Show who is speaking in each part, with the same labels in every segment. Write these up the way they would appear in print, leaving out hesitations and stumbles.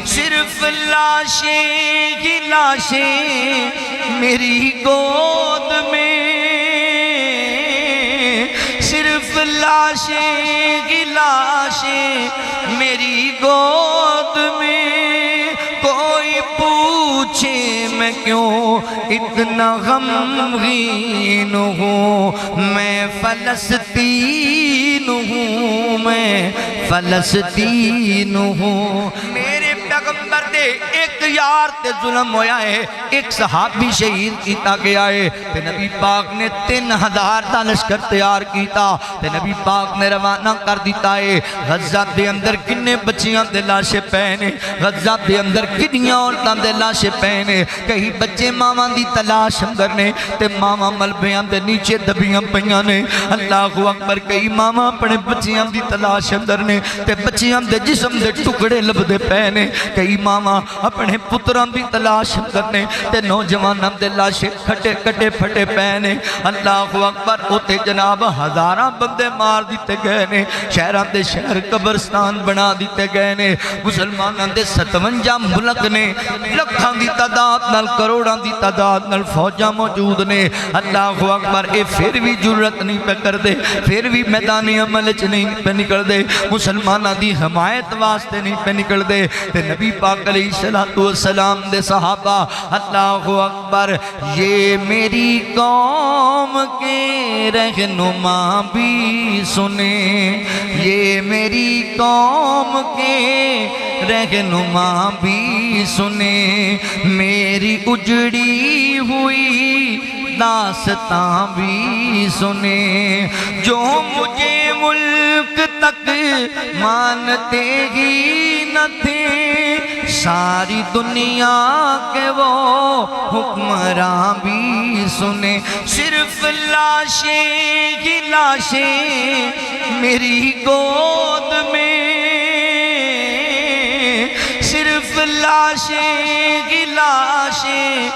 Speaker 1: صرف لاشیں ہی لاشیں میری گود میں، صرف لاشیں ہی لاشیں میری گود میں، کوئی پوچھے میں کیوں اتنا غمگین ہوں، میں فلسطین ہوں، میں فلسطین ہوں۔ میرے پیغمبر دے ایک یار تے ظلم ہویا ہے، ایک صحابی شہید کیتا گیا ہے، تے نبی پاک نے 3000 دا لشکر تیار کیتا، تے نبی پاک نے روانہ کر دیتا ہے۔ غزہ دے اندر کنے بچیاں دے لاشے پہنے، غزہ دے اندر کنیاں عورتاں دے لاشے پہنے، کئی بچے ماما دی تلاش اندر نے تے ماما ملبیاں دے نیچے دبیاں پہیاں نے، اللہ اکبر، کئی ماما اپنے بچیاں دی تلاش اندر نے تے بچیاں دے جسم دے ٹکڑے لبدے پہنے، کئی ماما اپنے پتران دی تلاش اندر نے تے نوجواناں دے لاشے کھٹے کٹے پھٹے پہنے، اللہ اکبر، اوتے جناب ہزاراں بندے مار دیتے گئے نے، شہران دے شہر قبرستان بنا دیتے گئے نے، مسلمانان دے 57 ملک نے، لکھاں دی تعداد نال کروڑاں دی تعداد نال فوجاں موجود نے، اللہ اکبر، اے پھر بھی جرت نہیں پہ کر دے، پھر بھی میدانی عمل چ نہیں پہ نکل دے، مسلمانہ دی حمایت واسطے نہیں پہ نکل دے، تے نبی پاک علیہ السلام دے صحابہ، اللہ اکبر، یہ میری قوم کے رہنما بھی سنیں، یہ میری قوم کے رہنما بھی سنیں، میری اجڑی ہوئی داستان بھی سنیں، جو مجھے ملک تک مانتے ہی نہ تھے، ساری دنیا کے وہ حکمراں بھی سنیں، صرف لاشیں ہی لاشیں میری گود میں، صرف لاشیں ہی لاشیں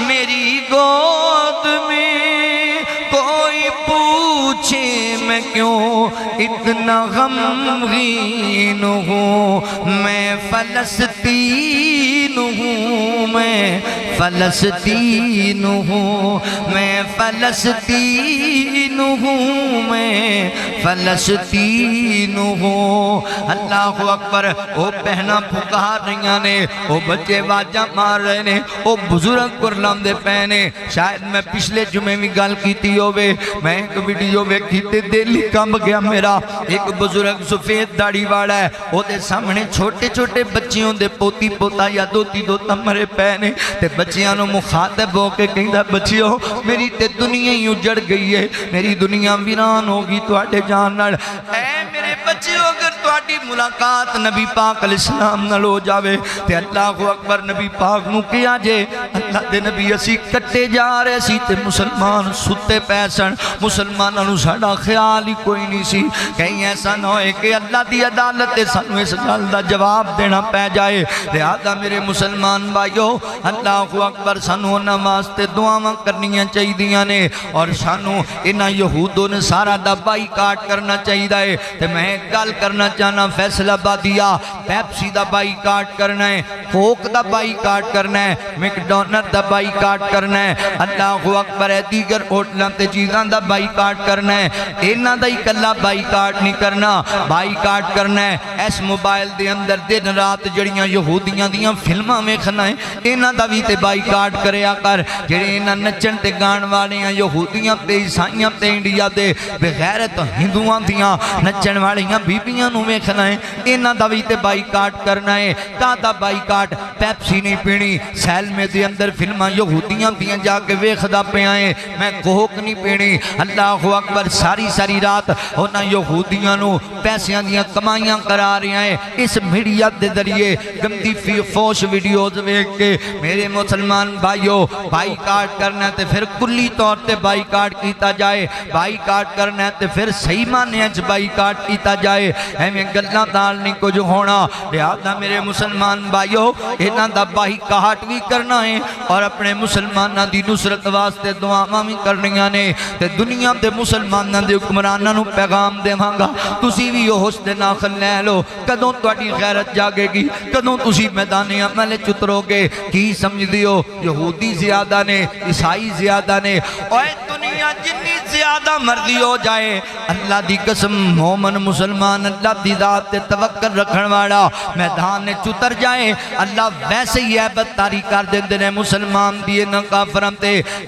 Speaker 1: میری گود میں، کوئی پوچھے میں کیوں اتنا غمگین ہوں، میں فلسطین ہوں، میں فلسطین ہوں، میں فلسطین ہوں، میں فلسطین ہوں۔ اللہ اکبر، او بہناں پکار رہیاں نے، او بچے واجہ مار رہے نے، او بزرگ کرلام دے پہنے، شاید میں پچھلے جمعے میں گال کیتی ہوئے، میں ایک ویڈیو میں کیتے دل کم گیا میرا، ایک بزرگ سفید داڑھی واڑا ہے، او دے سامنے چھوٹے چھوٹے بچیوں دے پوتی پوتا یا دوتی دوتا مرے پہنے، تے بچیاں نو مخاطب ہو کے کہیں دا بچیوں میری تے دنیا ہی اجڑ گئی ہے، میری دنیا ویران ہوگی تو آٹے جانڑ، اے میرے بچیوں اگر تو آٹی ملاقات نبی پاک علیہ السلام نہ لو جاوے، تے اللہ اکبر، نبی پاک نو کیا جے، اللہ دے نبی اسی کٹے جا رہے سی تے مسلمان ستے پیسن، مسلمانوں نو ساڑا خیال ہی کوئی نہیں سی، کہیں ایسا نہ ہوئے کہ اللہ دی عدالت سانو اس گل دا جواب دینا پہ جائے، لہذا میرے مسلمان بھائیو، اللہ اکبر، سانو انہاں واسطے دعاواں کرنیاں چاہی دیاں نے، اور سانو انہاں یہود و نصارہ دا بائی کاٹ کرنا چاہی دائے، تے میں گل کرنا چاہنا فیصل آبادیہ، پیپسی دا بائی کاٹ کرنا ہے، کوک دا بائی کاٹ کرنا ہے، میکڈونلڈ دا بائی کاٹ کرنا ہے، اللہ اکبر، دیگر ہوٹلاں تے چیزاں دا بائی کاٹ کرنا ہے، انہاں دا ہی کلا بائی کاٹ نہیں کرنا، بائی کاٹ کرنا ہے، ایس موبائل دے اندر دن رات جڑیاں یہودیاں دیاں فلماں میں کھنا ہے، انہاں دا بھی تے بائی کاٹ کریا کر، جڑے انہاں نچن تے گان والیاں یہودیاں تے عیسائیاں تے انڈیا دے بغیرت ہندوان دیاں نچن والیاں بیبیاں نو میں کھنا ہے، انہاں دا بھی تے بائی کاٹ کرنا ہے، تا دا بائی کاٹ، پیپسی نہیں پینی، سیل میں دے اندر فلماں یہودیاں دیاں جا کے ویخدا پہ آئیں، میں کوک نہیں پینی، اللہ اکبر، ساری رات ہونا یہودیاں نو پیسیاں دیاں کمائیاں کرا رہی ہیں، اس میڈیا دے ذریعے گندی فوش ویڈیوز ویکھ کے میرے مسلمان بھائیو، بائی کاٹ کرنا ہے تے پھر کلی طور تے بائی کاٹ کیتا جائے، بائی کاٹ کرنا ہے تے پھر صحیح معنی بائی کاٹ کیتا کیتا جائے ایویں گلاں نال نہیں کچھ ہونا لہذا میرے مسلمان بھائیو انہاں دا باہی کہاٹ بھی کرنا ہے اور اپنے مسلماناں دی نصرت واسطے دعاواں بھی کرنیاں نے تے دنیا دے مسلماناں دے حکمراناں نو پیغام دیواں گا تسی بھی ہوش دے ناخن لے لو کدوں تہاڈی غیرت جاگے گی کدوں تسی میدان عمل چترو گے کی سمجھ دیو یہودی زیادہ نے عیسائی زیادہ نے اوے دنیا جتنی زیادہ مرضی ہو جائے اللہ دی قسم مومن مسلمان اللہ دی ذات تے توکل رکھن والا میدان چتر جائے اللہ ویسے ہی عیبت تاری کر دیندے نے مسلمان دی انہاں کافراں تے